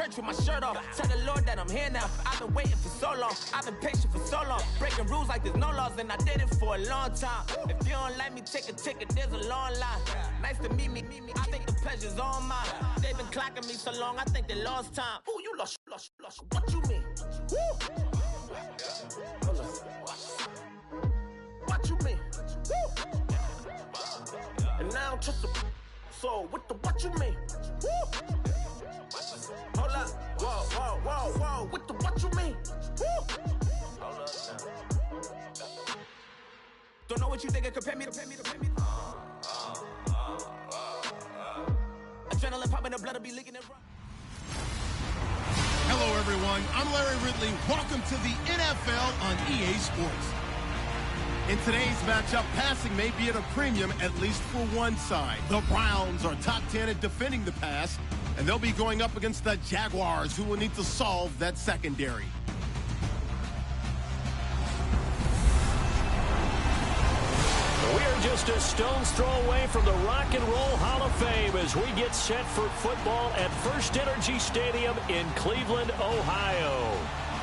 church with my shirt off. Tell the Lord that I'm here now. I've been waiting for so long. I've been patient for so long. Breaking rules like there's no laws, and I did it for a long time. If you don't like me, take a ticket, there's a long line. Nice to meet me. I think the pleasure's all mine. They've been clocking me so long, I think they lost time. Ooh, you lost. What you mean? Woo! What you mean? Woo! And now I'm just a so with the what you mean? Woo! Hold up, whoa, with the what you mean? Woo! Hold up now. Don't know what you think, compare me. Adrenaline popping, the blood will be leaking it. Hello, everyone. I'm Larry Ridley. Welcome to the NFL on EA Sports. In today's matchup, passing may be at a premium, at least for one side. The Browns are top 10 at defending the pass, and they'll be going up against the Jaguars, who will need to solve that secondary. We are just a stone's throw away from the Rock and Roll Hall of Fame as we get set for football at First Energy Stadium in Cleveland, Ohio.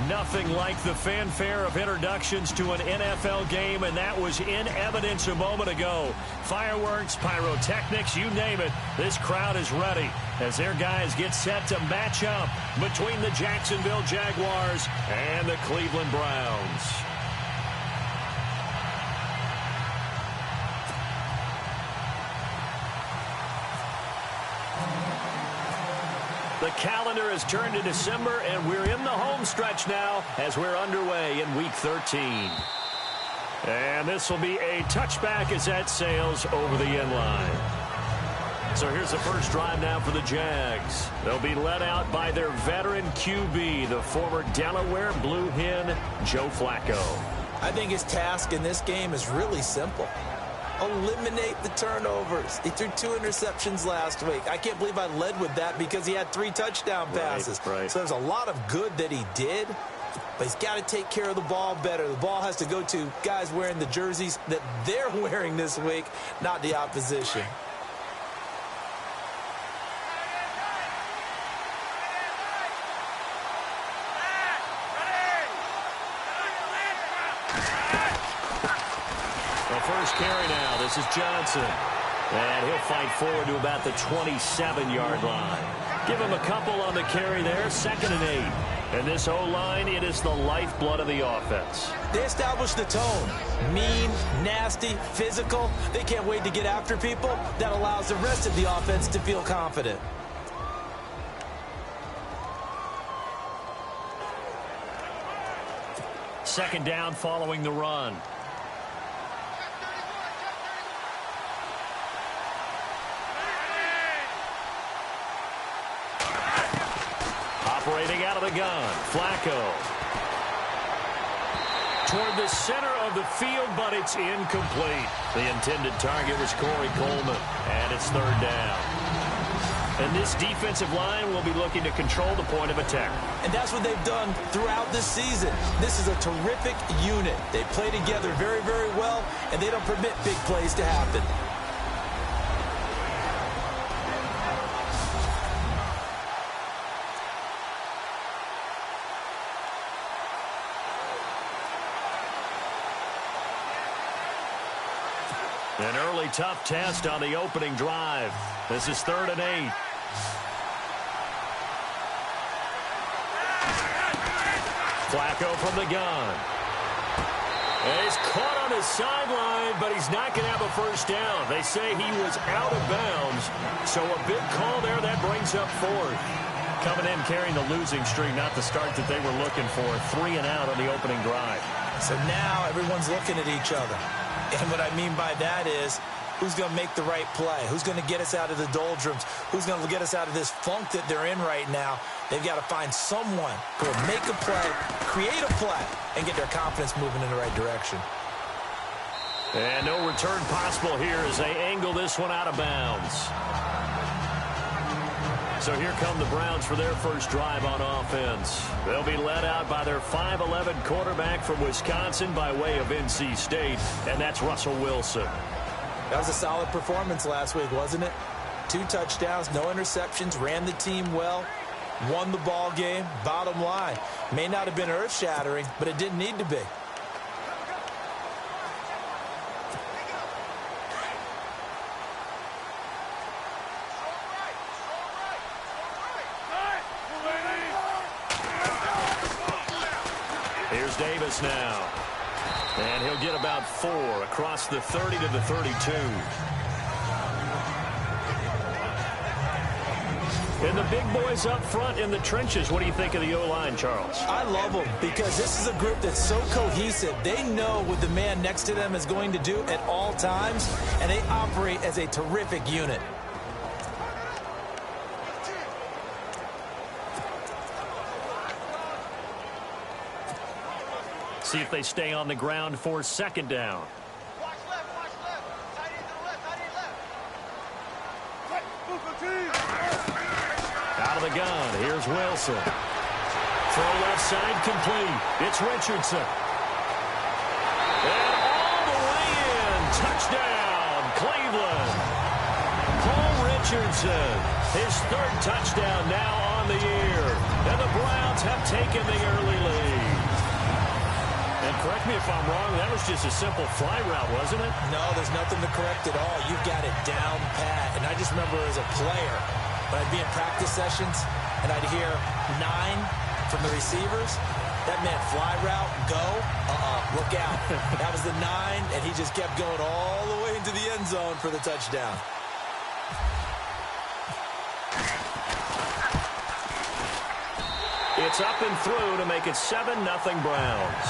Nothing like the fanfare of introductions to an NFL game, and that was in evidence a moment ago. Fireworks, pyrotechnics, you name it. This crowd is ready as their guys get set to match up between the Jacksonville Jaguars and the Cleveland Browns. The calendar has turned to December, and we're in the home stretch now as we're underway in Week 13. And this will be a touchback as that sails over the end line. So here's the first drive now for the Jags. They'll be led out by their veteran QB, the former Delaware Blue Hen, Joe Flacco. I think his task in this game is really simple. Eliminate the turnovers. He threw 2 interceptions last week. I can't believe I led with that because he had 3 touchdown passes. Right. So there's a lot of good that he did, but he's got to take care of the ball better. The ball has to go to guys wearing the jerseys that they're wearing this week, not the opposition. First carry now. This is Johnson. And he'll fight forward to about the 27-yard line. Give him a couple on the carry there. 2nd and 8. And this O-line, it is the lifeblood of the offense. They established the tone. Mean, nasty, physical. They can't wait to get after people. That allows the rest of the offense to feel confident. Second down following the run. Operating out of the gun, Flacco. Toward the center of the field, but it's incomplete. The intended target was Corey Coleman, and it's 3rd down. And this defensive line will be looking to control the point of attack. And that's what they've done throughout this season. This is a terrific unit. They play together very, very well, and they don't permit big plays to happen. An early tough test on the opening drive. This is 3rd and 8. Flacco from the gun. And he's caught on his sideline, but he's not going to have a first down. They say he was out of bounds. So a big call there. That brings up 4th. Coming in carrying the losing streak, not the start that they were looking for. 3 and out on the opening drive. So now everyone's looking at each other. And what I mean by that is, who's going to make the right play? Who's going to get us out of the doldrums? Who's going to get us out of this funk that they're in right now? They've got to find someone who will make a play, create a play, and get their confidence moving in the right direction. And no return possible here as they angle this one out of bounds. So here come the Browns for their first drive on offense. They'll be led out by their 5'11" quarterback from Wisconsin by way of NC State, and that's Russell Wilson. That was a solid performance last week, wasn't it? 2 touchdowns, no interceptions, ran the team well. won the ball game. Bottom line, may not have been earth-shattering, but it didn't need to be. Here's Davis now. And he'll get about 4 across the 30 to the 32. And the big boys up front in the trenches. What do you think of the O-line, Charles? I love them because this is a group that's so cohesive. They know what the man next to them is going to do at all times, and they operate as a terrific unit. See if they stay on the ground for second down. Watch left, watch left. Tight end to the left, tight end left. Out of the gun, here's Wilson. Throw left side complete. It's Richardson. And all the way in. Touchdown, Cleveland. Paul Richardson, his 3rd touchdown now on the year. And the Browns have taken the early lead. And correct me if I'm wrong, that was just a simple fly route, wasn't it? No, there's nothing to correct at all. You've got it down pat. And I just remember as a player, when I'd be in practice sessions and I'd hear 9 from the receivers, that meant fly route, go, look out. That was the 9, and he just kept going all the way into the end zone for the touchdown. It's up and through to make it 7-0 Browns.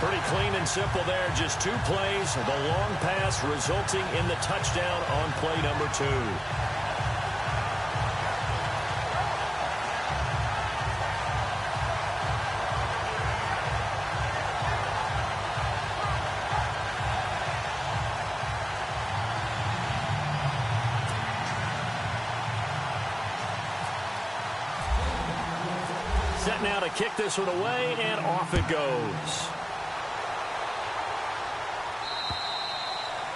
Pretty clean and simple there. Just 2 plays. The long pass resulting in the touchdown on play number 2. Set now to kick this one away, and off it goes.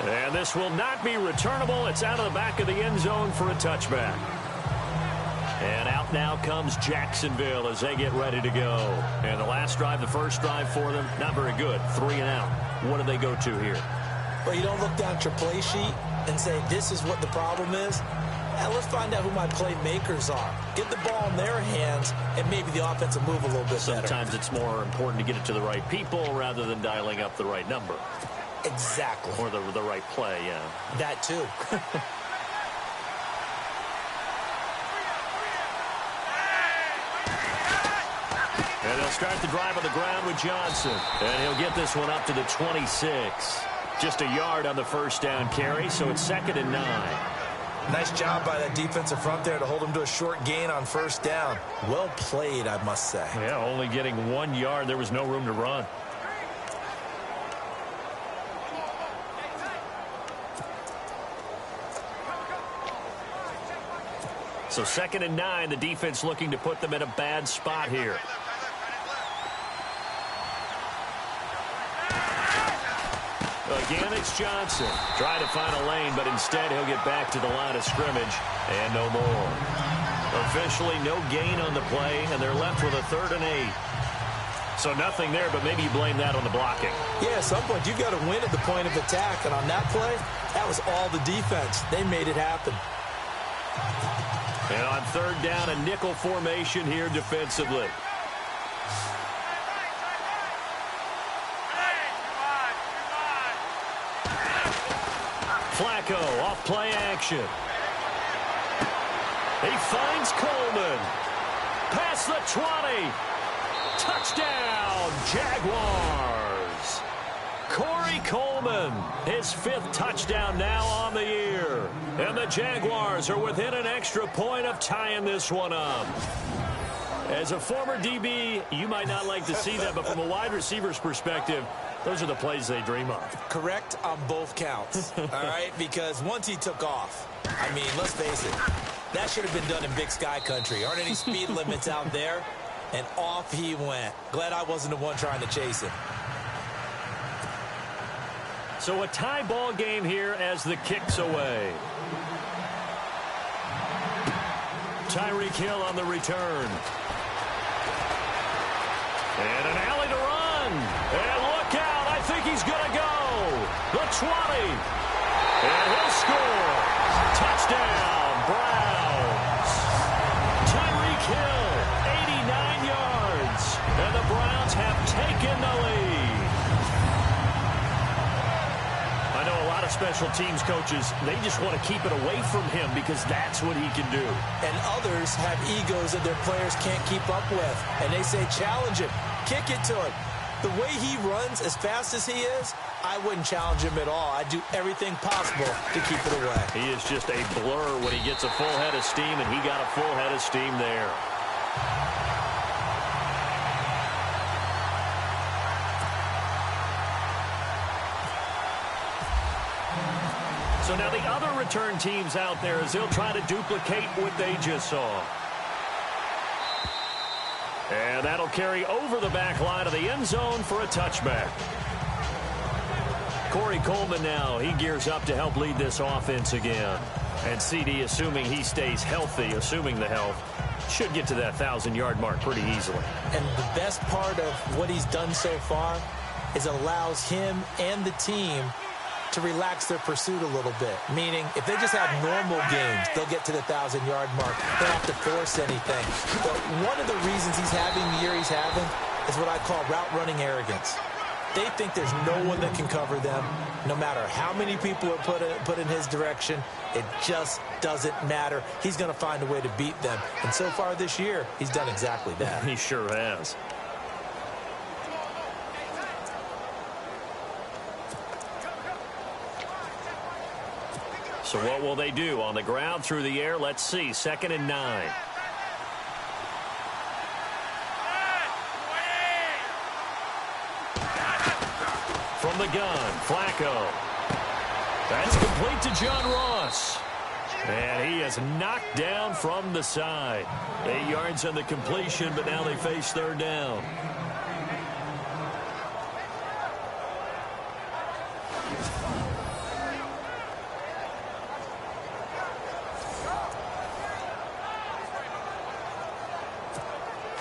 And this will not be returnable. It's out of the back of the end zone for a touchback. And out now comes Jacksonville as they get ready to go. And the last drive, the first drive for them, not very good. 3 and out. What do they go to here? Well, you don't look down at your play sheet and say, this is what the problem is. Now, let's find out who my playmakers are. Get the ball in their hands, and maybe the offense will move a little bit better. Sometimes it's more important to get it to the right people rather than dialing up the right number. Exactly. Or the right play, yeah. That too. And they'll start the drive on the ground with Johnson. And he'll get this one up to the 26. Just a yard on the first down carry, so it's 2nd and 9. Nice job by that defensive front there to hold him to a short gain on first down. Well played, I must say. Yeah, only getting 1 yard. There was no room to run. So 2nd and 9, the defense looking to put them in a bad spot here. Again, it's Johnson. Trying to find a lane, but instead he'll get back to the line of scrimmage and no more. Officially no gain on the play, and they're left with a 3rd and 8. So nothing there, but maybe you blame that on the blocking. Yeah, at some point you've got to win at the point of attack, and on that play, that was all the defense. They made it happen. And on 3rd down, a nickel formation here defensively. Flacco off play action. He finds Coleman. Past the 20. Touchdown, Jaguars. Corey Coleman, his 5th touchdown now on the year. And the Jaguars are within an extra point of tying this one up. As a former DB, you might not like to see that, but from a wide receiver's perspective, those are the plays they dream of. Correct on both counts, all right? Because once he took off, I mean, let's face it, that should have been done in Big Sky country. Aren't any speed limits out there? And off he went. Glad I wasn't the one trying to chase him. So a tie ball game here as the kick's away. Tyreek Hill on the return. And an alley to run. And look out. I think he's going to go. The 20. And he'll score. Touchdown, Browns. Tyreek Hill, 89 yards. And the Browns have taken the lead. I know a lot of special teams coaches, they just want to keep it away from him because that's what he can do. And others have egos that their players can't keep up with. And they say, challenge him. Kick it to him. The way he runs as fast as he is, I wouldn't challenge him at all. I'd do everything possible to keep it away. He is just a blur when he gets a full head of steam, and he got a full head of steam there. So now the other return teams out there as they'll try to duplicate what they just saw. And that'll carry over the back line of the end zone for a touchback. Corey Coleman now, he gears up to help lead this offense again. And CD, assuming he stays healthy, assuming the health, should get to that 1,000-yard mark pretty easily. And the best part of what he's done so far is it allows him and the team to relax their pursuit a little bit. Meaning, if they just have normal games, they'll get to the 1,000-yard mark. They don't have to force anything. But one of the reasons he's having the year he's having is what I call route running arrogance. They think there's no one that can cover them. No matter how many people are put in his direction, it just doesn't matter. He's going to find a way to beat them. And so far this year, he's done exactly that. He sure has. So what will they do? On the ground, through the air, let's see. 2nd and 9. From the gun, Flacco. That's complete to John Ross. And he is knocked down from the side. 8 yards on the completion, but now they face 3rd down.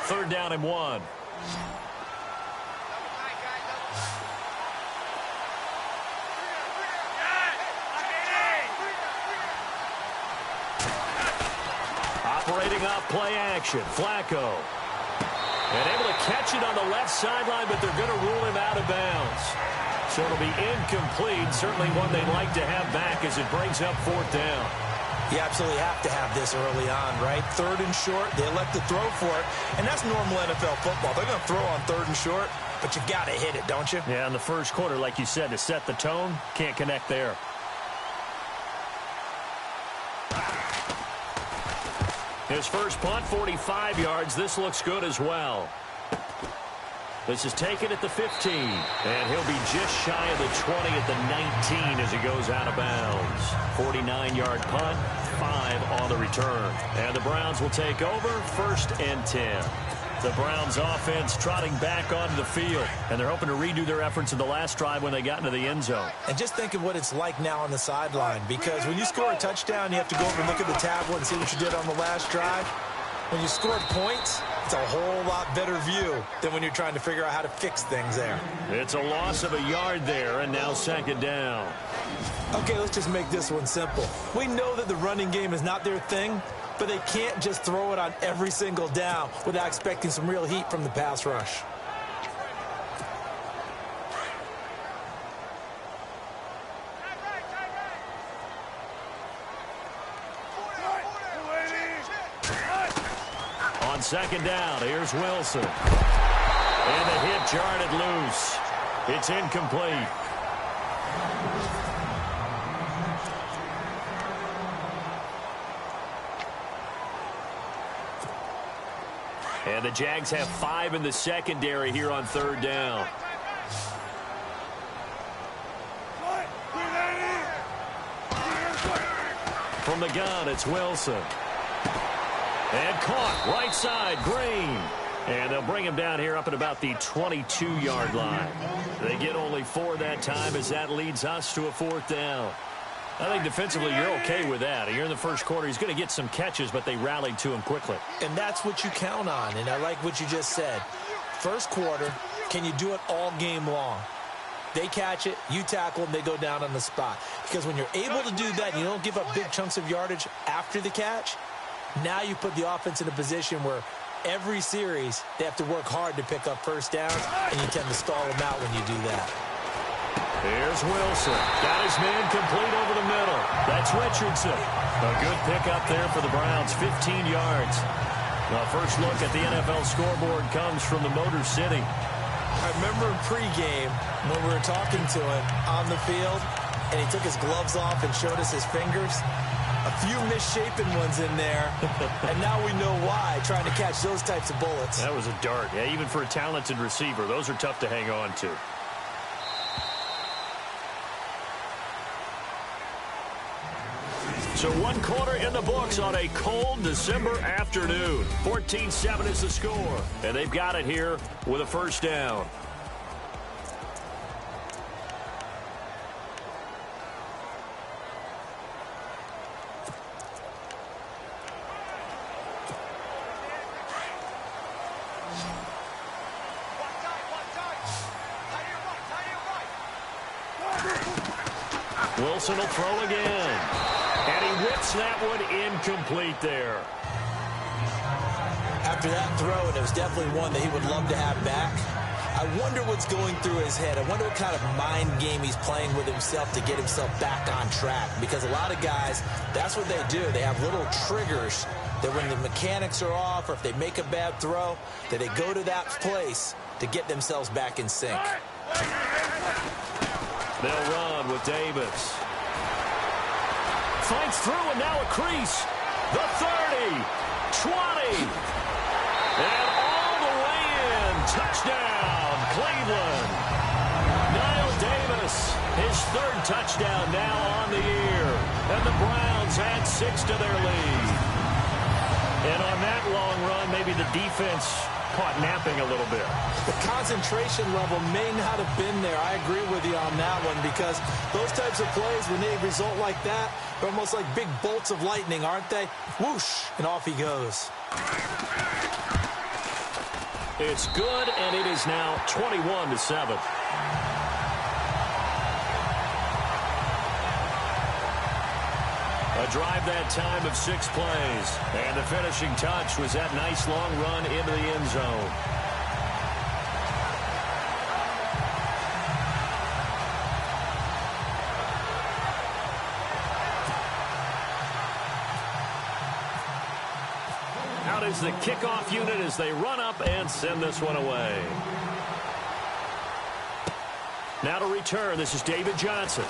Third down and 1. Operating off play action, Flacco. And able to catch it on the left sideline, but they're going to rule him out of bounds. So it'll be incomplete, certainly one they'd like to have back as it brings up 4th down. You absolutely have to have this early on, right? 3rd and short, they elect to throw for it, and that's normal NFL football. They're going to throw on 3rd and short, but you got to hit it, don't you? Yeah, in the first quarter, like you said, to set the tone, can't connect there. His first punt, 45 yards. This looks good as well. This is taken at the 15, and he'll be just shy of the 20 at the 19 as he goes out of bounds. 49-yard punt, 5 on the return. And the Browns will take over, 1st and 10. The Browns offense trotting back onto the field, and they're hoping to redo their efforts in the last drive when they got into the end zone. And just think of what it's like now on the sideline, because when you score a touchdown, you have to go over and look at the tablet and see what you did on the last drive. When you scored points, it's a whole lot better view than when you're trying to figure out how to fix things there. It's a loss of a yard there, and now 2nd down. Okay, let's just make this one simple. We know that the running game is not their thing, but they can't just throw it on every single down without expecting some real heat from the pass rush. On 2nd down, here's Wilson. And the hit jarred it loose. It's incomplete. And the Jags have 5 in the secondary here on 3rd down. From the gun, it's Wilson. And caught right side, Green. And they'll bring him down here up at about the 22-yard line. They get only 4 that time as that leads us to a 4th down. I think defensively you're okay with that. You're in the first quarter. He's going to get some catches, but they rallied to him quickly. And that's what you count on, and I like what you just said. First quarter, can you do it all game long? They catch it, you tackle them, they go down on the spot. Because when you're able to do that and you don't give up big chunks of yardage after the catch, now you put the offense in a position where every series they have to work hard to pick up first downs, and you tend to stall them out when you do that. Here's Wilson. Got his man complete over the middle. That's Richardson. A good pickup there for the Browns, 15 yards. The first look at the NFL scoreboard comes from the Motor City. I remember in pregame when we were talking to him on the field, and he took his gloves off and showed us his fingers. A few misshapen ones in there, and now we know why, trying to catch those types of bullets. That was a dart. Yeah, even for a talented receiver, those are tough to hang on to. So 1 quarter in the books on a cold December afternoon. 14-7 is the score. And they've got it here with a first down. Wilson will throw again. And he whips that one incomplete there. After that throw, and it was definitely one that he would love to have back, I wonder what's going through his head. I wonder what kind of mind game he's playing with himself to get himself back on track. Because a lot of guys, that's what they do. They have little triggers that when the mechanics are off or if they make a bad throw, that they go to that place to get themselves back in sync. They'll run with Davis. Fights through, and now a crease. The 30, 20, and all the way in. Touchdown, Cleveland. Niall Davis, his 3rd touchdown now on the year. And the Browns add 6 to their lead. And on that long run, maybe the defense caught napping a little bit. The concentration level may not have been there. I agree with you on that one, because those types of plays, when they result like that, they're almost like big bolts of lightning, aren't they? Whoosh, and off he goes. It's good, and it is now 21-7. A drive that time of 6 plays. And the finishing touch was that nice long run into the end zone. Out is the kickoff unit as they run up and send this one away. Now to return, this is David Johnson.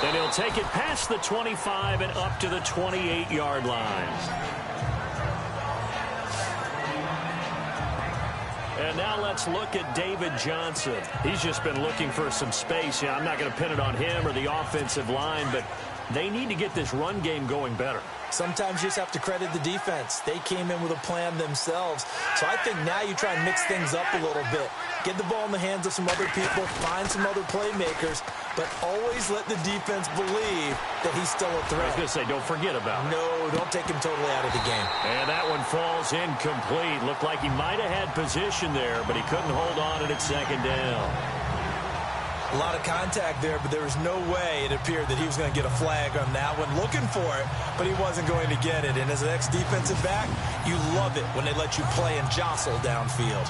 And he'll take it past the 25 and up to the 28-yard line. And now let's look at David Johnson. He's just been looking for some space. Yeah, I'm not going to pin it on him or the offensive line, but they need to get this run game going better. Sometimes you just have to credit the defense. They came in with a plan themselves. So I think now you try and mix things up a little bit. Get the ball in the hands of some other people, find some other playmakers, but always let the defense believe that he's still a threat. I was going to say, don't forget about it. No, don't take him totally out of the game. And that one falls incomplete. Looked like he might have had position there, but he couldn't hold on at 2nd down. A lot of contact there, but there was no way it appeared that he was going to get a flag on that one. Looking for it, but he wasn't going to get it. And as an ex-defensive back, you love it when they let you play and jostle downfield.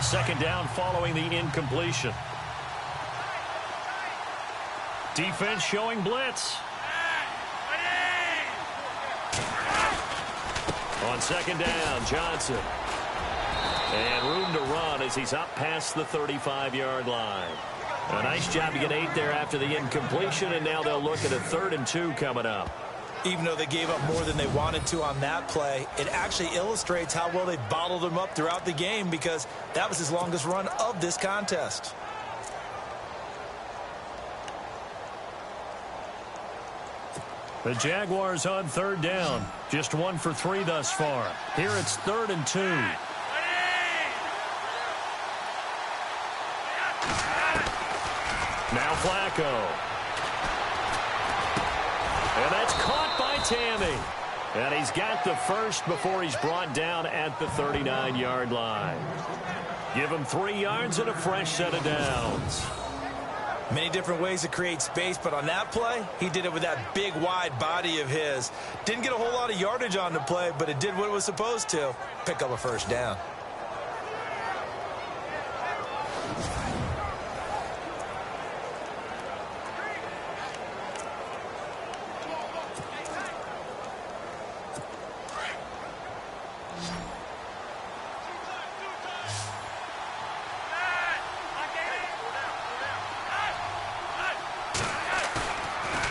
Second down following the incompletion. Defense showing blitz. On 2nd down, Johnson. And room to run as he's up past the 35-yard line. A nice job to get 8 there after the incompletion, and now they'll look at a 3rd and 2 coming up. Even though they gave up more than they wanted to on that play, it actually illustrates how well they bottled him up throughout the game, because that was his longest run of this contest. The Jaguars on third down. Just 1 for 3 thus far. Here it's 3rd and 2. Now Flacco. And that's caught by Tammy. And he's got the first before he's brought down at the 39-yard line. Give him 3 yards and a fresh set of downs. Many different ways to create space, but on that play, he did it with that big, wide body of his. Didn't get a whole lot of yardage on the play, but it did what it was supposed to. Pick up a first down.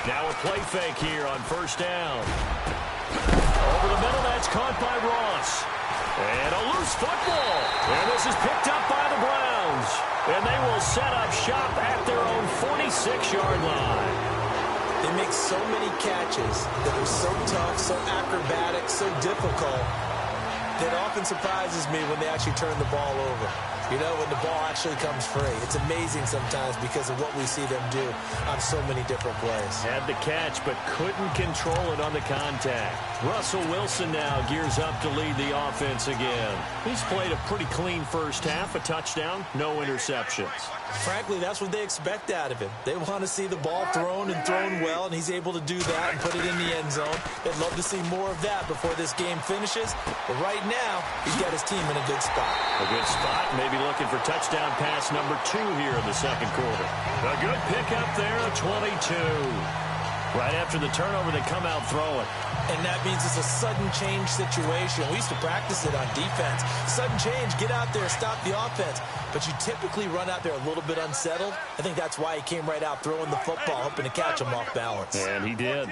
Now a play fake here on first down. Over the middle, that's caught by Ross. And a loose football. And this is picked up by the Browns. And they will set up shop at their own 46-yard line. They make so many catches that are so tough, so acrobatic, so difficult. That often surprises me when they actually turn the ball over. You know, when the ball actually comes free. It's amazing sometimes because of what we see them do on so many different plays. Had the catch, but couldn't control it on the contact. Russell Wilson now gears up to lead the offense again. He's played a pretty clean first half, a touchdown, no interceptions. Frankly, that's what they expect out of him. They want to see the ball thrown and thrown well, and he's able to do that and put it in the end zone. They'd love to see more of that before this game finishes. But right now, he's got his team in a good spot. A good spot, maybe looking for touchdown pass number 2 here in the second quarter. A good pickup there, a 22. Right after the turnover, they come out throwing. And that means it's a sudden change situation. We used to practice it on defense. Sudden change, get out there, stop the offense. But you typically run out there a little bit unsettled. I think that's why he came right out throwing the football, hoping to catch him off balance. And he did.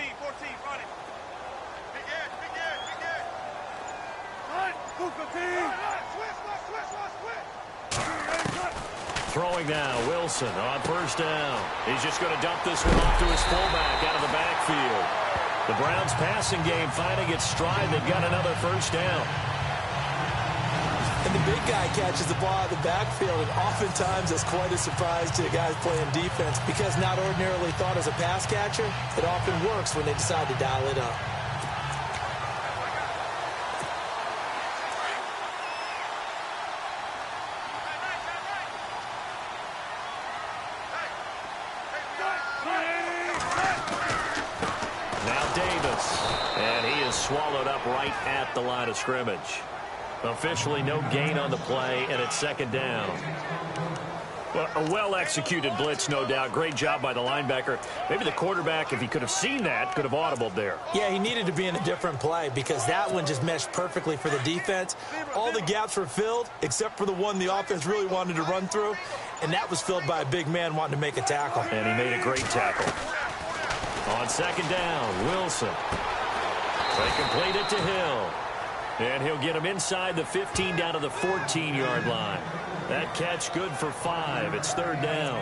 Throwing now, Wilson on first down. He's just going to dump this one off to his fullback out of the backfield. The Browns passing game finding its stride. They've got another first down. And the big guy catches the ball out of the backfield, and oftentimes it's quite a surprise to the guys playing defense because not ordinarily thought as a pass catcher, it often works when they decide to dial it up. Swallowed up right at the line of scrimmage. Officially no gain on the play, and it's second down. Well, a well-executed blitz, no doubt. Great job by the linebacker. Maybe the quarterback, if he could have seen that, could have audibled there. Yeah, he needed to be in a different play because that one just meshed perfectly for the defense. All the gaps were filled except for the one the offense really wanted to run through, and that was filled by a big man wanting to make a tackle. And he made a great tackle. On second down, Wilson. They complete it to Hill. And he'll get him inside the 15 down to the 14-yard line. That catch good for 5. It's third down.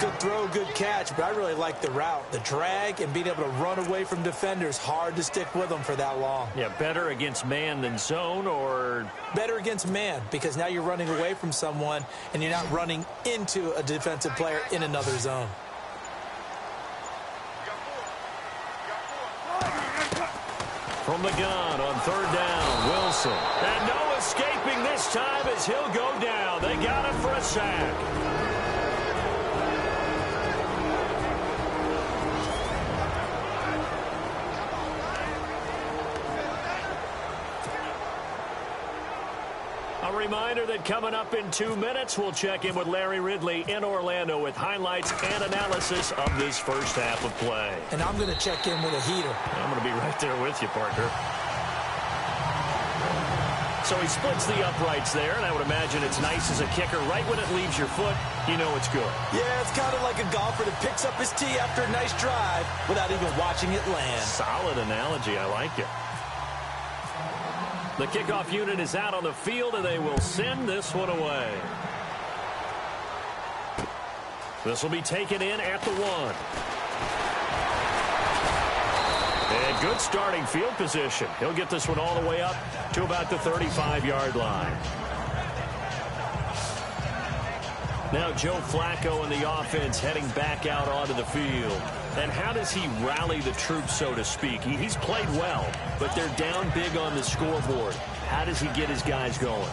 Good throw, good catch, but I really like the route. The drag and being able to run away from defenders, hard to stick with them for that long. Yeah, better against man than zone, or? Better against man, because now you're running away from someone and you're not running into a defensive player in another zone. From the gun on third down, Wilson. And no escaping this time as he'll go down. They got him for a sack. A reminder that coming up in 2 minutes, we'll check in with Larry Ridley in Orlando with highlights and analysis of this first half of play. And I'm going to check in with a heater. I'm going to be right there with you, partner. So he splits the uprights there, and I would imagine it's nice as a kicker. Right when it leaves your foot, you know it's good. Yeah, it's kind of like a golfer that picks up his tee after a nice drive without even watching it land. Solid analogy. I like it. The kickoff unit is out on the field, and they will send this one away. This will be taken in at the 1. Good starting field position. He'll get this one all the way up to about the 35-yard line. Now Joe Flacco and the offense heading back out onto the field. And how does he rally the troops, so to speak? He's played well, but they're down big on the scoreboard. How does he get his guys going?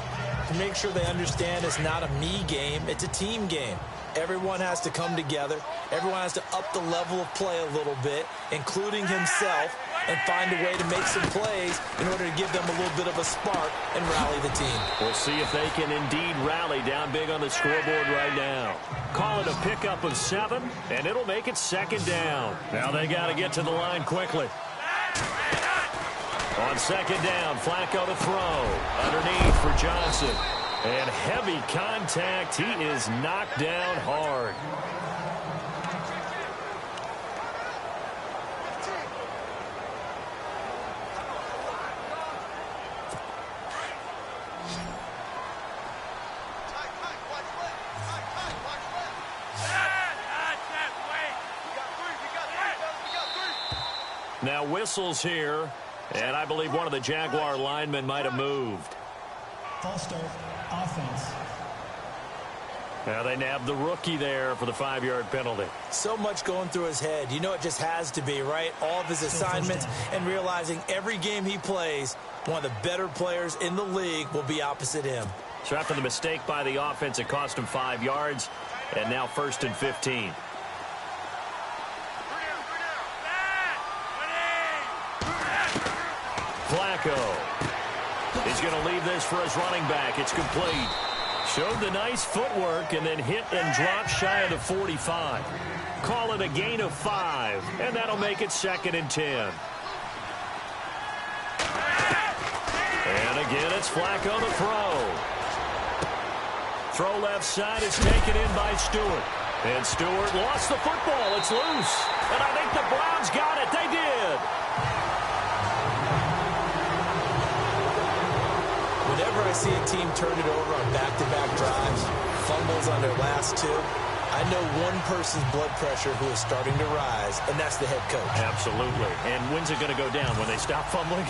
To make sure they understand it's not a me game, it's a team game. Everyone has to come together. Everyone has to up the level of play a little bit, including himself, and find a way to make some plays in order to give them a little bit of a spark and rally the team. We'll see if they can indeed rally down big on the scoreboard right now. Call it a pickup of 7, and it'll make it 2nd down. Now they got to get to the line quickly. On 2nd down, Flacco to throw. Underneath for Johnson. And heavy contact. He is knocked down hard. Now whistles here, and I believe one of the Jaguar linemen might have moved. False start, offense. Now they nabbed the rookie there for the 5-yard penalty. So much going through his head. You know it just has to be, right? All of his assignments and realizing every game he plays, one of the better players in the league will be opposite him. So after the mistake by the offense, it cost him 5 yards, and now 1st and 15. Flacco. He's going to leave this for his running back. It's complete. Showed the nice footwork and then hit and dropped shy of the 45. Call it a gain of 5, and that'll make it 2nd and 10. And again, it's Flacco to throw. Throw left side is taken in by Stewart. And Stewart lost the football. It's loose. And I think the Browns got it. They did. Whenever I see a team turn it over on back-to-back drives, fumbles on their last 2, I know one person's blood pressure who is starting to rise, and that's the head coach. Absolutely. And when's it going to go down? When they stop fumbling?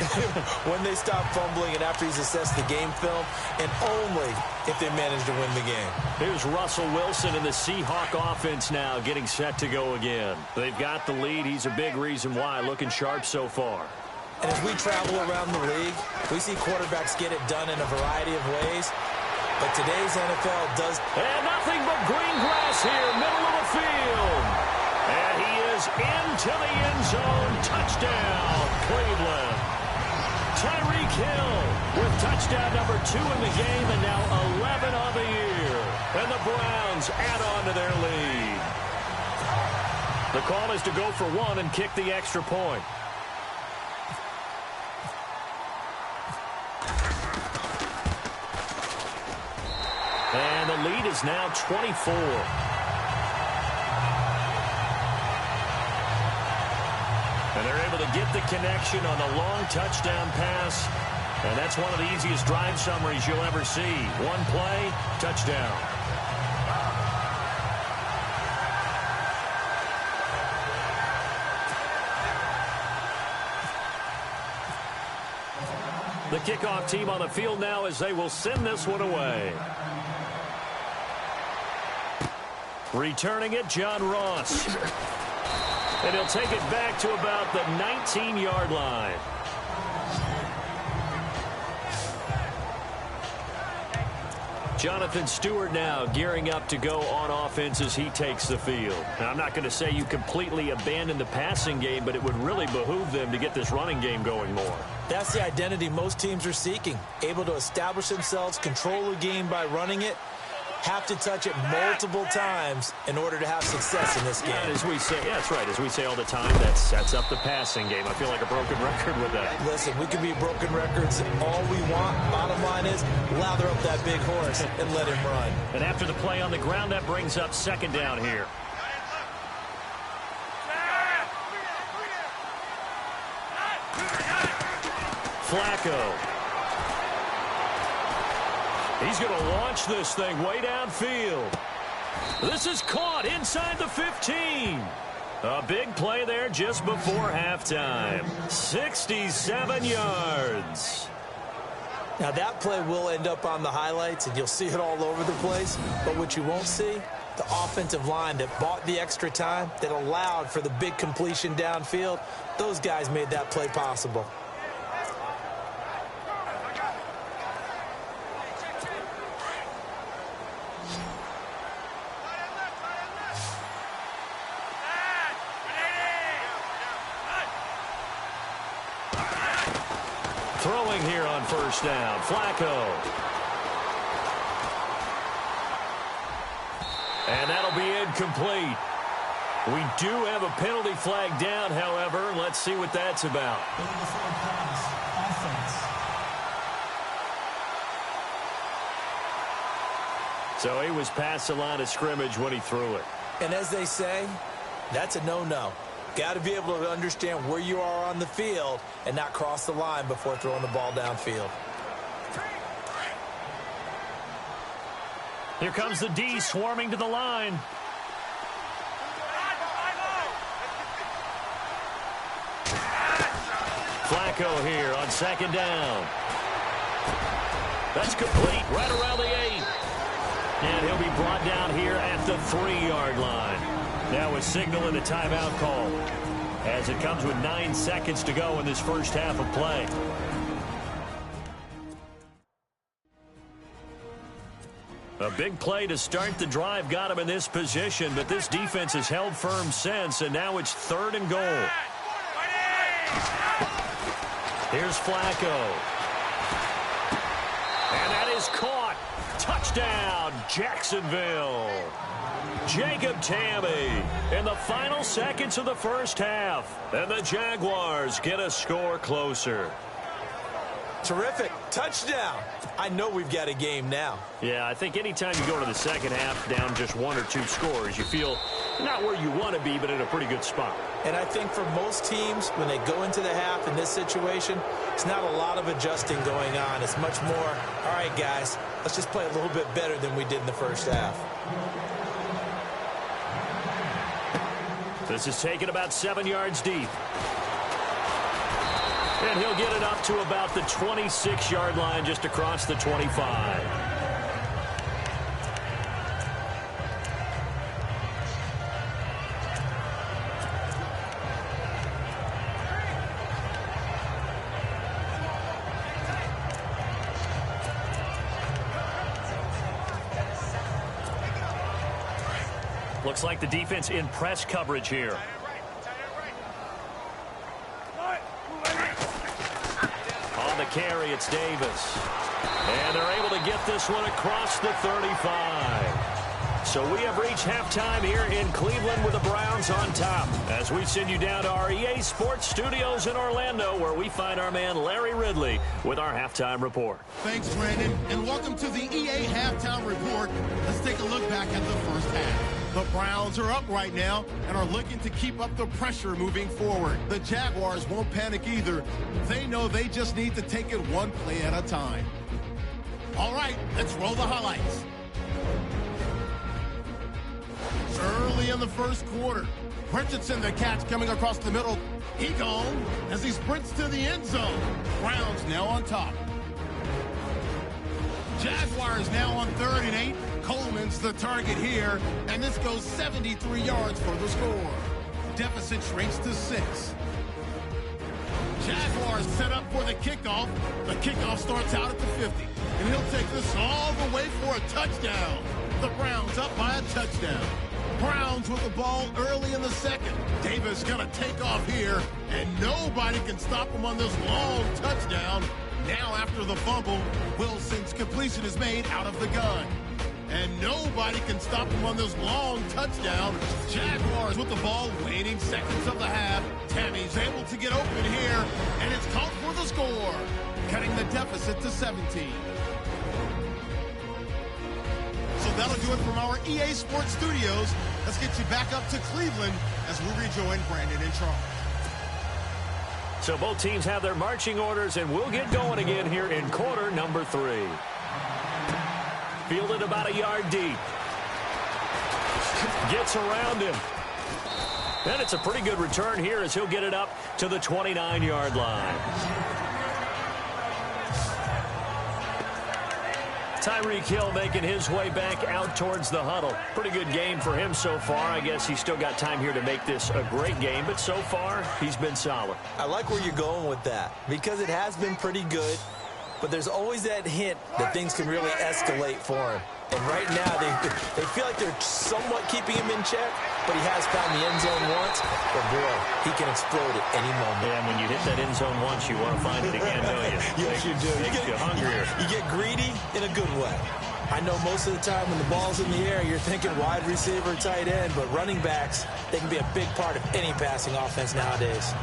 When they stop fumbling and after he's assessed the game film, and only if they manage to win the game. Here's Russell Wilson and the Seahawk offense now getting set to go again. They've got the lead. He's a big reason why. Looking sharp so far. And as we travel around the league, we see quarterbacks get it done in a variety of ways. But today's NFL does... And nothing but green grass here, middle of the field. And he is into the end zone. Touchdown, Cleveland. Tyreek Hill with touchdown number 2 in the game, and now 11 on the year. And the Browns add on to their lead. The call is to go for 1 and kick the extra point. And the lead is now 24. And they're able to get the connection on the long touchdown pass. And that's one of the easiest drive summaries you'll ever see. 1 play, touchdown. The kickoff team on the field now as they will send this one away. Returning it, John Ross. And he'll take it back to about the 19-yard line. Jonathan Stewart now gearing up to go on offense as he takes the field. Now, I'm not going to say you completely abandon the passing game, but it would really behoove them to get this running game going more. That's the identity most teams are seeking. Able to establish themselves, control the game by running it, have to touch it multiple times in order to have success in this game. And as we say, yeah, that's right. As we say all the time, that sets up the passing game. I feel like a broken record with that. Listen, we can be broken records all we want. Bottom line is, lather up that big horse and let him run. And after the play on the ground, that brings up 2nd down here. Flacco. He's going to launch this thing way downfield. This is caught inside the 15. A big play there just before halftime. 67 yards. Now, that play will end up on the highlights, and you'll see it all over the place. But what you won't see, the offensive line that bought the extra time, that allowed for the big completion downfield, those guys made that play possible. Throwing here on first down, Flacco. And that'll be incomplete. We do have a penalty flag down, however. Let's see what that's about. So he was past the line of scrimmage when he threw it. And as they say, that's a no-no. Got to be able to understand where you are on the field and not cross the line before throwing the ball downfield. Here comes the D swarming to the line. Flacco here on second down. That's complete right around the 8. And he'll be brought down here at the 3-yard line. Now a signal and a timeout call as it comes with 9 seconds to go in this first half of play. A big play to start the drive got him in this position, but this defense has held firm since, and now it's 3rd and goal. Here's Flacco. And that is caught. Touchdown, Jacksonville. Jacob Tamme in the final seconds of the first half. And the Jaguars get a score closer. Terrific. Touchdown. I know we've got a game now. Yeah, I think anytime you go to the second half down just 1 or 2 scores, you feel not where you want to be, but in a pretty good spot. And I think for most teams, when they go into the half in this situation, it's not a lot of adjusting going on. It's much more, all right, guys, let's just play a little bit better than we did in the first half. This is taken about 7 yards deep. And he'll get it up to about the 26-yard line just across the 25. Looks like the defense in press coverage here. On the carry, it's Davis. And they're able to get this one across the 35. So we have reached halftime here in Cleveland with the Browns on top, as we send you down to our EA Sports Studios in Orlando, where we find our man Larry Ridley with our halftime report. Thanks, Brandon, and welcome to the EA Halftime Report. Let's take a look back at the first half. The Browns are up right now and are looking to keep up the pressure moving forward. The Jaguars won't panic either. They know they just need to take it one play at a time. All right, let's roll the highlights. Early in the first quarter, Richardson, the catch coming across the middle. He gone as he sprints to the end zone. Browns now on top. Jaguars now on 3rd and 8. Coleman's the target here, and this goes 73 yards for the score. Deficit shrinks to 6. Jaguars set up for the kickoff. The kickoff starts out at the 50, and he'll take this all the way for a touchdown. The Browns up by a touchdown. Browns with the ball early in the second. Davis gonna take off here, and nobody can stop him on this long touchdown. Now after the fumble, Wilson's completion is made out of the gun. And nobody can stop him on this long touchdown. Jaguars with the ball, waiting seconds of the half. Tammy's able to get open here, and it's caught for the score, cutting the deficit to 17. So that'll do it from our EA Sports Studios. Let's get you back up to Cleveland as we rejoin Brandon and Charles. So both teams have their marching orders, and we'll get going again here in quarter number 3. Fielded about a yard deep. Gets around him. And it's a pretty good return here as he'll get it up to the 29-yard line. Tyreek Hill making his way back out towards the huddle. Pretty good game for him so far. I guess he's still got time here to make this a great game, but so far he's been solid. I like where you're going with that because it has been pretty good, but there's always that hint that things can really escalate for him. And right now they feel like they're somewhat keeping him in check, but he has found the end zone once. But, boy, he can explode at any moment. Yeah, and when you hit that end zone once, you want to find it again, don't you? Yes, you do. Makes you hungrier. You get greedy in a good way. I know most of the time when the ball's in the air, you're thinking wide receiver, tight end, but running backs, they can be a big part of any passing offense nowadays.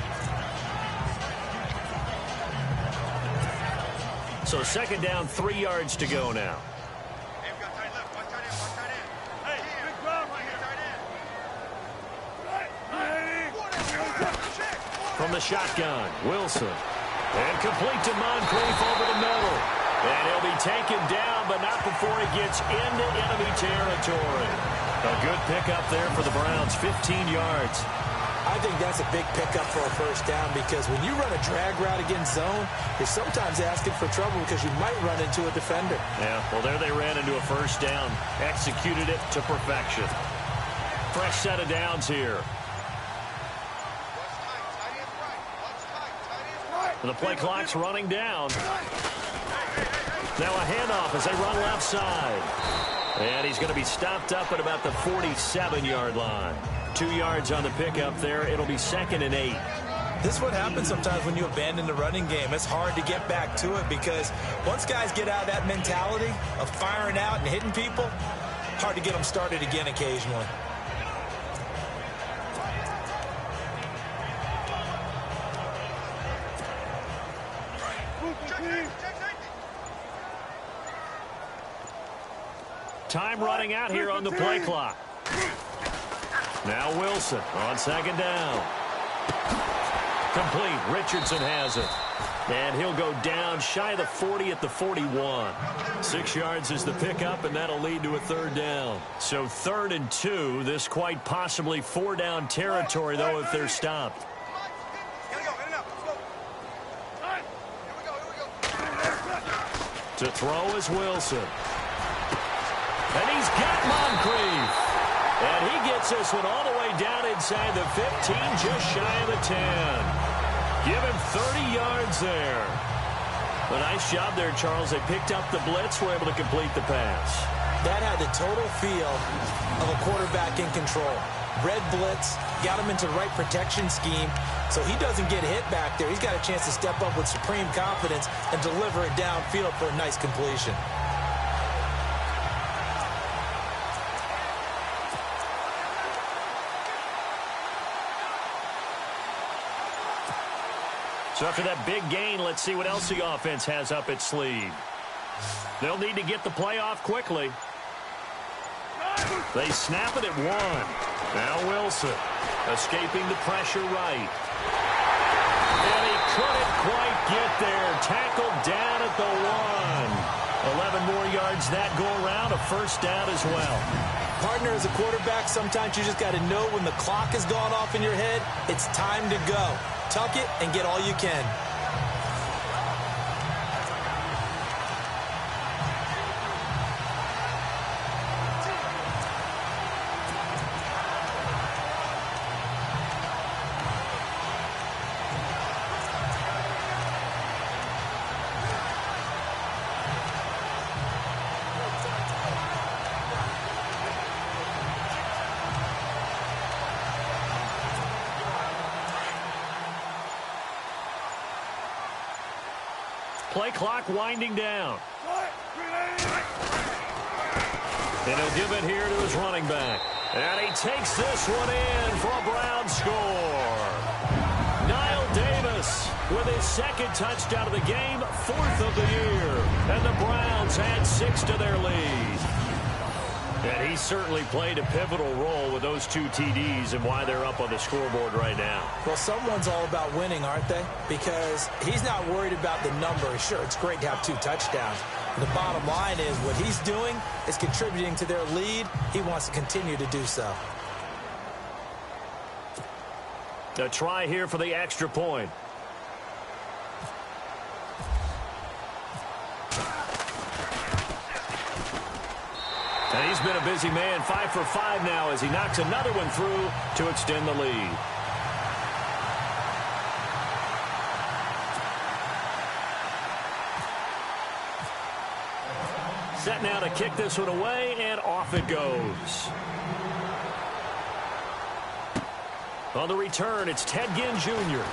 So second down, 3 yards to go now. From the shotgun, Wilson. And complete to Moncrief over the middle. And he'll be taken down, but not before he gets into enemy territory. A good pickup there for the Browns, 15 yards. I think that's a big pickup for a first down because when you run a drag route against zone, you're sometimes asking for trouble because you might run into a defender. Yeah, well, there they ran into a first down. Executed it to perfection. Fresh set of downs here. The play clock's running down. Now a handoff as they run left side. And he's going to be stopped up at about the 47-yard line. 2 yards on the pickup there. It'll be 2nd and 8. This is what happens sometimes when you abandon the running game. It's hard to get back to it because once guys get out of that mentality of firing out and hitting people, hard to get them started again occasionally. Time running out here on the play clock. Now Wilson on second down. Complete. Richardson has it. And he'll go down shy of the 40 at the 41. 6 yards is the pickup, and that'll lead to a third down. So 3rd and 2. This quite possibly 4-down territory, though, if they're stopped. To throw is Wilson. And he's got Moncrief. And he gets this one all the way down inside the 15, just shy of the 10. Give him 30 yards there. A nice job there, Charles. They picked up the blitz, were able to complete the pass. That had the total feel of a quarterback in control. Red blitz, got him into the right protection scheme, so he doesn't get hit back there. He's got a chance to step up with supreme confidence and deliver it downfield for a nice completion. So after that big gain, let's see what else the offense has up its sleeve. They'll need to get the play off quickly. They snap it at 1. Now Wilson escaping the pressure right. And he couldn't quite get there. Tackled down at the 1. 11 more yards that go around. A first down as well. Partner, as a quarterback, sometimes you just got to know when the clock has gone off in your head, it's time to go. Tuck it and get all you can. Play clock winding down. And he'll give it here to his running back. And he takes this one in for a Brown score. Niall Davis with his 2nd touchdown of the game, 4th of the year. And the Browns add 6 to their lead. And he certainly played a pivotal role with those 2 TDs and why they're up on the scoreboard right now. Well, someone's all about winning, aren't they? Because he's not worried about the number. Sure, it's great to have 2 touchdowns. The bottom line is what he's doing is contributing to their lead. He wants to continue to do so. A try here for the extra point. And he's been a busy man, 5 for 5 now as he knocks another one through to extend the lead. Set now to kick this one away, and off it goes. On the return, it's Ted Ginn Jr.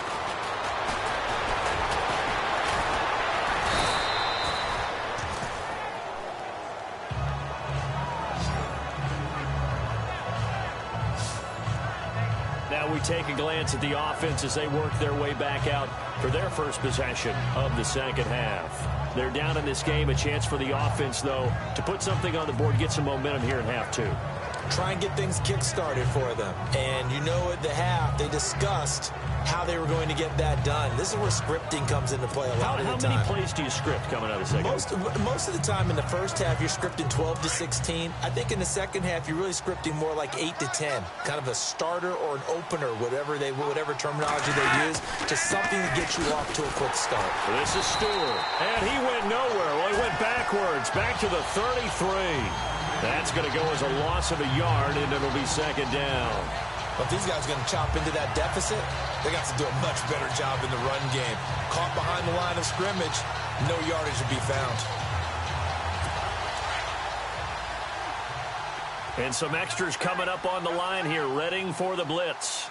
Now we take a glance at the offense as they work their way back out for their first possession of the second half. They're down in this game. A chance for the offense, though, to put something on the board, get some momentum here in half two. Try and get things kick-started for them. And you know at the half, they discussed how they were going to get that done. This is where scripting comes into play a lot of the time. How many plays do you script coming out of the second half? Most of the time in the first half, you're scripting 12 to 16. I think in the second half, you're really scripting more like 8 to 10. Kind of a starter or an opener, whatever terminology they use, to something to get you off to a quick start. This is Stewart. And he went nowhere. Well, he went backwards, back to the 33. That's going to go as a loss of a yard, and it'll be second down. But these guys are going to chop into that deficit. They got to do a much better job in the run game. Caught behind the line of scrimmage, no yardage to be found. And some extras coming up on the line here, readying for the blitz.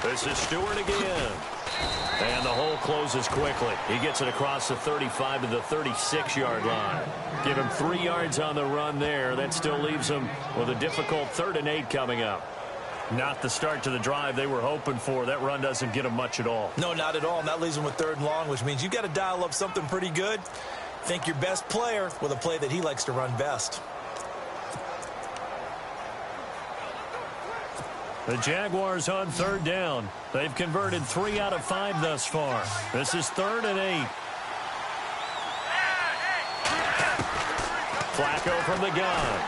This is Stewart again. And the hole closes quickly. He gets it across the 35 to the 36-yard line. Give him 3 yards on the run there. That still leaves him with a difficult 3rd and 8 coming up. Not the start to the drive they were hoping for. That run doesn't get them much at all. No, not at all. And that leaves them with 3rd and long, which means you got to dial up something pretty good. Think your best player with a play that he likes to run best. The Jaguars on 3rd down. They've converted 3 out of 5 thus far. This is 3rd and 8. Flacco from the gun.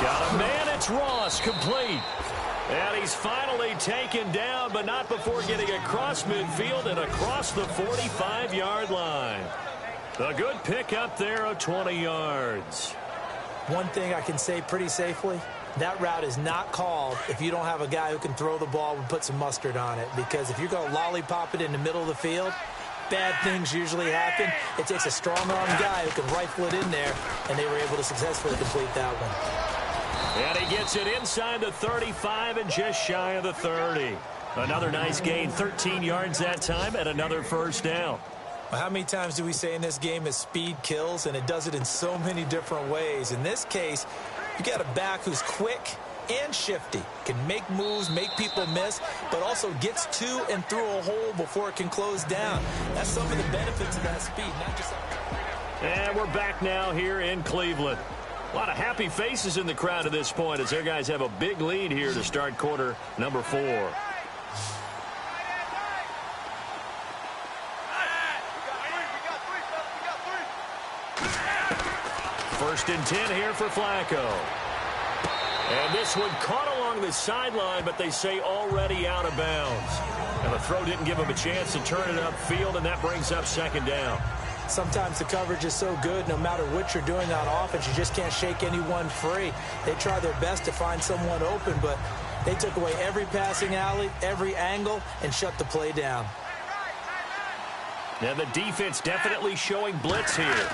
Got a man, it's Ross, complete. And he's finally taken down, but not before getting across midfield and across the 45-yard line. A good pickup there of 20 yards. One thing I can say pretty safely, that route is not called if you don't have a guy who can throw the ball and put some mustard on it. Because if you're going to lollipop it in the middle of the field, bad things usually happen. It takes a strong-arm guy who can rifle it in there, and they were able to successfully complete that one. And he gets it inside the 35 and just shy of the 30. Another nice gain, 13 yards that time, and another first down. How many times do we say in this game is speed kills, and it does it in so many different ways. In this case, you got a back who's quick and shifty, can make moves, make people miss, but also gets to and through a hole before it can close down. That's some of the benefits of that speed, not just... And we're back now here in Cleveland. A lot of happy faces in the crowd at this point as their guys have a big lead here to start quarter number 4. First and 10 here for Flacco. And this one caught along the sideline, but they say already out of bounds. And the throw didn't give him a chance to turn it upfield, and that brings up second down. Sometimes the coverage is so good, no matter what you're doing on offense, you just can't shake anyone free. They try their best to find someone open, but they took away every passing alley, every angle, and shut the play down. And the defense definitely showing blitz here.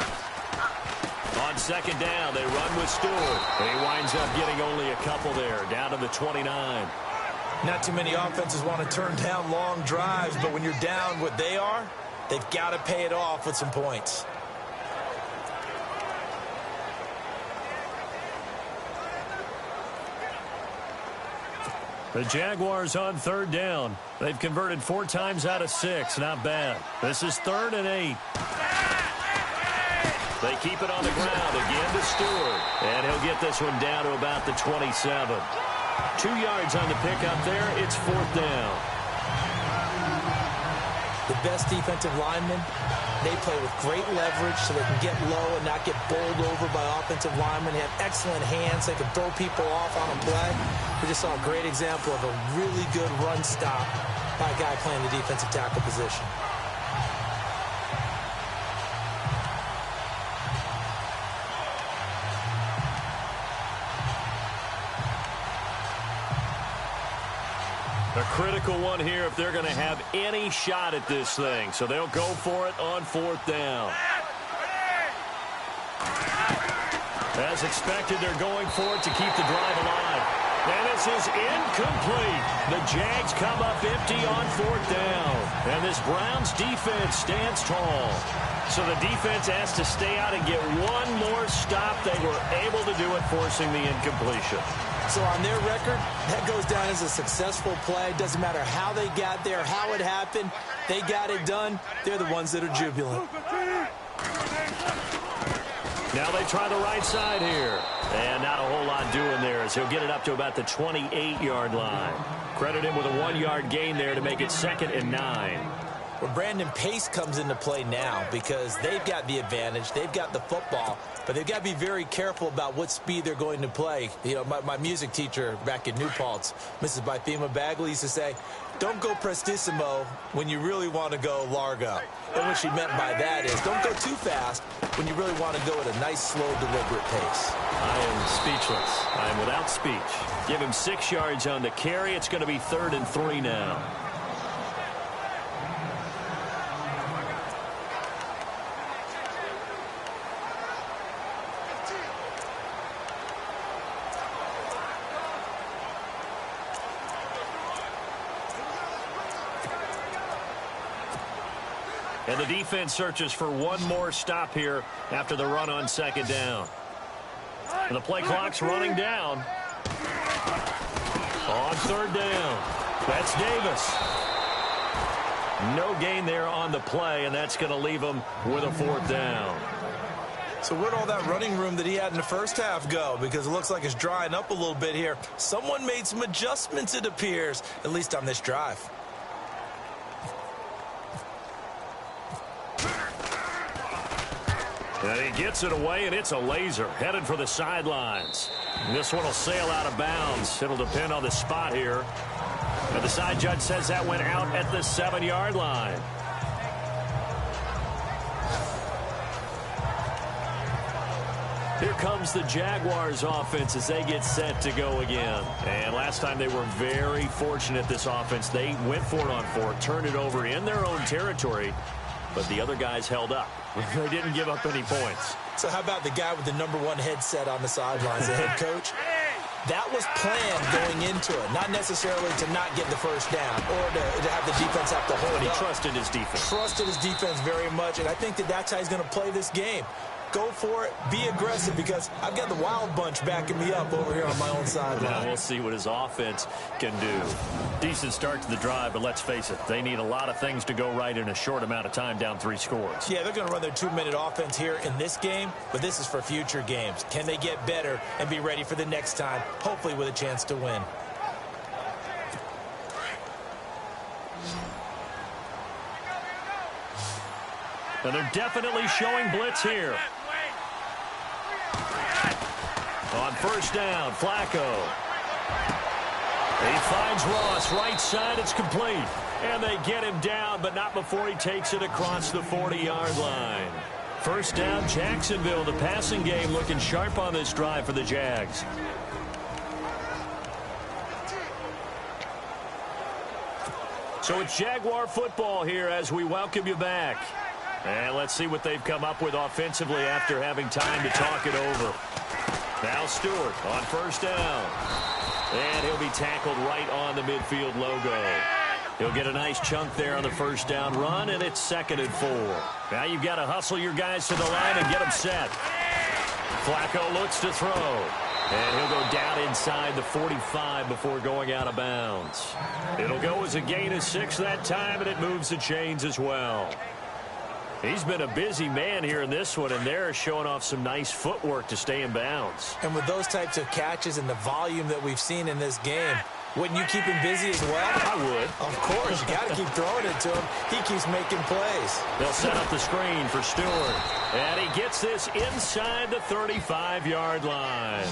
On second down, they run with Stewart. And he winds up getting only a couple there, down to the 29. Not too many offenses want to turn down long drives, but when you're down what they are, they've got to pay it off with some points. The Jaguars on 3rd down. They've converted 4 times out of 6. Not bad. This is 3rd and 8. They keep it on the ground again to Stewart. And he'll get this one down to about the 27. 2 yards on the pickup there. It's 4th down. The best defensive linemen, they play with great leverage so they can get low and not get bowled over by offensive linemen. They have excellent hands. They can throw people off on a play. We just saw a great example of a really good run stop by a guy playing the defensive tackle position. A critical one here if they're going to have any shot at this thing. So they'll go for it on 4th down. As expected, they're going for it to keep the drive alive. And this is incomplete. The Jags come up empty on 4th down. And this Browns defense stands tall. So the defense has to stay out and get one more stop. They were able to do it, forcing the incompletion. So on their record, that goes down as a successful play. Doesn't matter how they got there, how it happened. They got it done. They're the ones that are jubilant. Now they try the right side here. And not a whole lot doing there as he'll get it up to about the 28-yard line. Credit him with a 1-yard gain there to make it 2nd and 9. Well, Brandon, pace comes into play now because they've got the advantage. They've got the football, but they've got to be very careful about what speed they're going to play. You know, my music teacher back in New Paltz, Mrs. Bythema Bagley, used to say, don't go prestissimo when you really want to go largo. And what she meant by that is don't go too fast when you really want to go at a nice, slow, deliberate pace. I am speechless. I am without speech. Give him 6 yards on the carry. It's going to be 3rd and 3 now. And the defense searches for one more stop here after the run on 2nd down. And the play clock's running down. On 3rd down. That's Davis. No gain there on the play, and that's going to leave him with a 4th down. So where'd all that running room that he had in the first half go? Because it looks like it's drying up a little bit here. Someone made some adjustments, it appears, at least on this drive. And he gets it away, and it's a laser headed for the sidelines. This one will sail out of bounds. It'll depend on the spot here. And the side judge says that went out at the 7-yard line. Here comes the Jaguars offense as they get set to go again. And last time they were very fortunate, this offense. They went for it on 4th, turned it over in their own territory, but the other guys held up. They didn't give up any points. So how about the guy with the #1 headset on the sidelines, the head coach? That was planned going into it, not necessarily to not get the first down or to have the defense have to hold But he up. trusted his defense. Trusted his defense very much, and I think that's how he's going to play this game. Go for it. Be aggressive because I've got the wild bunch backing me up over here on my own sideline. Now we'll see what his offense can do. Decent start to the drive, but let's face it, they need a lot of things to go right in a short amount of time, down 3 scores. Yeah, they're going to run their 2-minute offense here in this game, but this is for future games. Can they get better and be ready for the next time, hopefully with a chance to win? And they're definitely showing blitz here. On 1st down, Flacco. He finds Ross, right side, it's complete. And they get him down, but not before he takes it across the 40-yard line. 1st down, Jacksonville. The passing game looking sharp on this drive for the Jags. So it's Jaguar football here as we welcome you back. And let's see what they've come up with offensively after having time to talk it over. Now Stewart on 1st down. And he'll be tackled right on the midfield logo. He'll get a nice chunk there on the 1st down run, and it's 2nd and 4. Now you've got to hustle your guys to the line and get them set. Flacco looks to throw. And he'll go down inside the 45 before going out of bounds. It'll go as a gain of 6 that time, and it moves the chains as well. He's been a busy man here in this one, and they're showing off some nice footwork to stay in bounds. And with those types of catches and the volume that we've seen in this game, Wouldn't you keep him busy as well? I would. Of course. You got to keep throwing it to him. He keeps making plays. They'll set up the screen for Stewart. And he gets this inside the 35-yard line.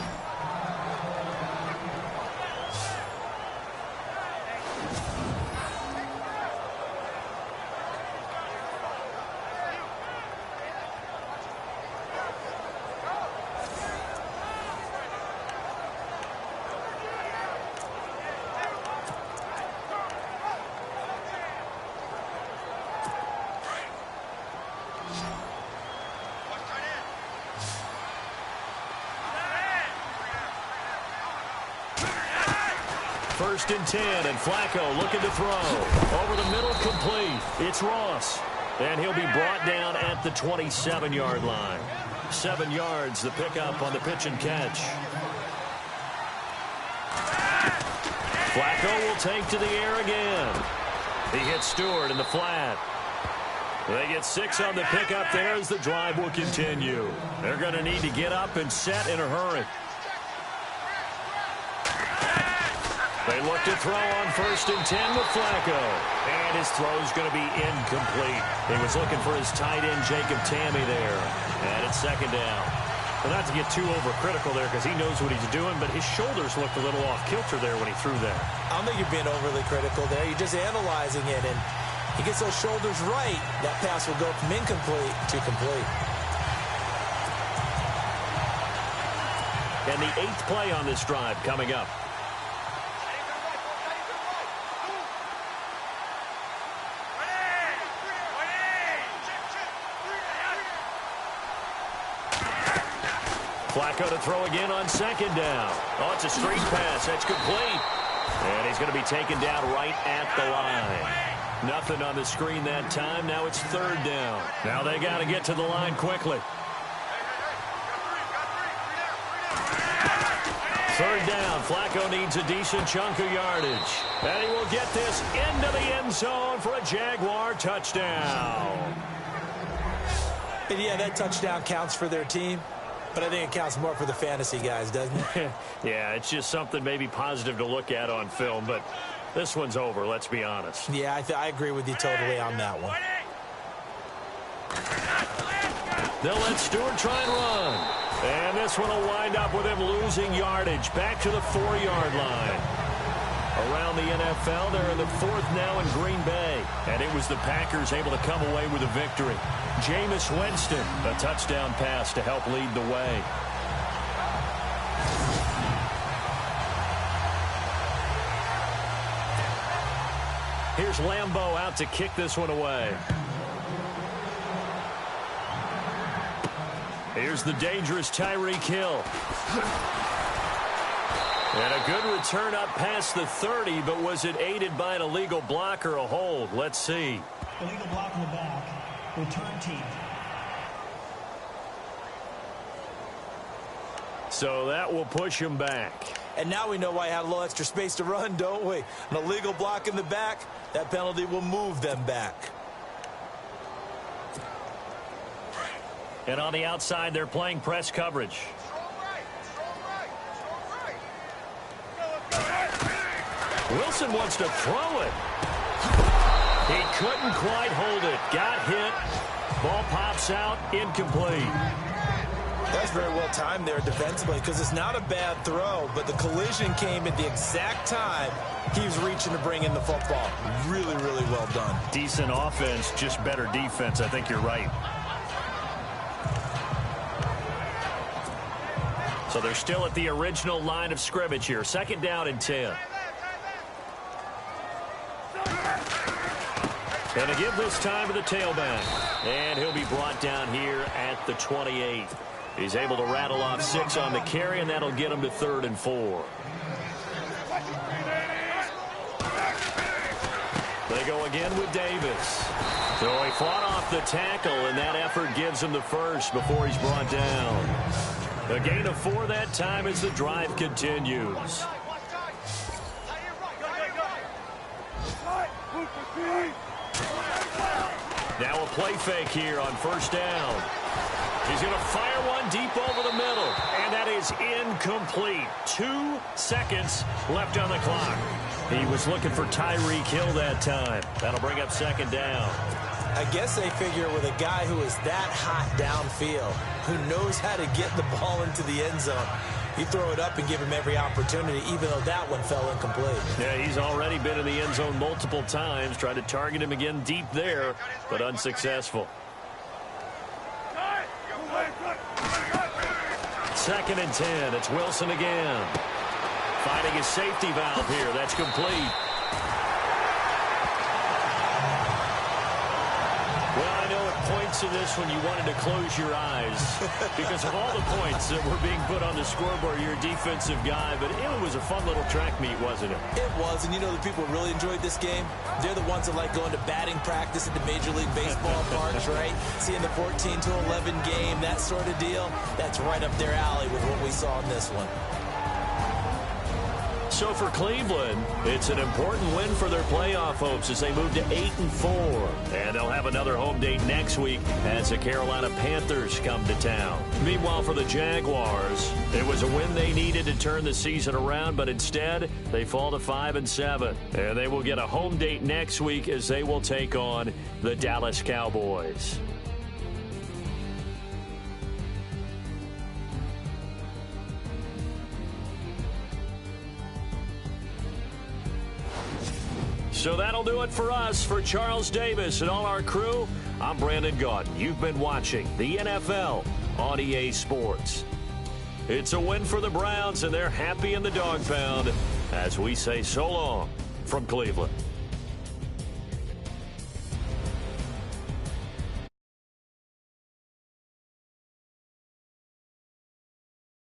First and 10, and Flacco looking to throw. Over the middle, complete. It's Ross. And he'll be brought down at the 27-yard line. 7 yards, the pickup on the pitch and catch. Flacco will take to the air again. He hits Stewart in the flat. They get 6 on the pickup there as the drive will continue. They're going to need to get up and set in a hurry. They look to throw on first and 10 with Flacco. And his throw's going to be incomplete. He was looking for his tight end, Jacob Tammy, there. And it's second down. Well, not to get too overcritical there because he knows what he's doing, but his shoulders looked a little off kilter there when he threw that. I don't think you're being overly critical there. You're just analyzing it, and he gets those shoulders right. That pass will go from incomplete to complete. And the 8th play on this drive coming up. Flacco to throw again on second down. Oh, it's a straight pass. That's complete. And he's going to be taken down right at the line. Nothing on the screen that time. Now it's third down. Now they got to get to the line quickly. Third down. Flacco needs a decent chunk of yardage. And he will get this into the end zone for a Jaguar touchdown. And yeah, that touchdown counts for their team. But I think it counts more for the fantasy guys, doesn't it? Yeah, it's just something maybe positive to look at on film, but this one's over, let's be honest. Yeah, I agree with you totally on that one. They'll let Stewart try and run. And this one will wind up with him losing yardage back to the 4-yard line. Around the NFL, they're in the 4th now in Green Bay. And it was the Packers able to come away with a victory. Jameis Winston, a touchdown pass to help lead the way. Here's Lambeau out to kick this one away. Here's the dangerous Tyreek Hill. And a good return up past the 30, but was it aided by an illegal block or a hold? Let's see. Illegal block in the back. Return team. So that will push him back. And now we know why he had a little extra space to run, don't we? An illegal block in the back, that penalty will move them back. And on the outside, they're playing press coverage. Wilson wants to throw it. He couldn't quite hold it. Got hit. Ball pops out. Incomplete. That's very well timed there defensively because it's not a bad throw, but the collision came at the exact time he was reaching to bring in the football. Really, really well done. Decent offense, just better defense. I think you're right. So they're still at the original line of scrimmage here. Second down and 10. And to give this time to the tailback. And he'll be brought down here at the 28. He's able to rattle off 6 on the carry, and that'll get him to 3rd and 4. They go again with Davis. So he fought off the tackle, and that effort gives him the first before he's brought down. A gain of 4 that time as the drive continues. Now a play fake here on first down. He's going to fire one deep over the middle, and that is incomplete. 2 seconds left on the clock. He was looking for Tyreek Hill that time. That'll bring up second down. I guess they figure with a guy who is that hot downfield, who knows how to get the ball into the end zone, you throw it up and give him every opportunity, even though that one fell incomplete. Yeah, he's already been in the end zone multiple times, tried to target him again deep there, but unsuccessful. Second and 10. It's Wilson again. Finding his safety valve here. That's complete. Well, I know at points in this when you wanted to close your eyes because of all the points that were being put on the scoreboard. You're a defensive guy, but it was a fun little track meet, wasn't it? It was, and you know the people really enjoyed this game? They're the ones that like going to batting practice at the Major League Baseball parks, right? Seeing the 14-11 game, that sort of deal. That's right up their alley with what we saw in this one. So for Cleveland, it's an important win for their playoff hopes as they move to 8-4. And they'll have another home date next week as the Carolina Panthers come to town. Meanwhile, for the Jaguars, it was a win they needed to turn the season around, but instead they fall to 5-7. And they will get a home date next week as they will take on the Dallas Cowboys. So that'll do it for us. For Charles Davis and all our crew, I'm Brandon Gaudin. You've been watching the NFL on EA Sports. It's a win for the Browns, and they're happy in the dog pound as we say so long from Cleveland.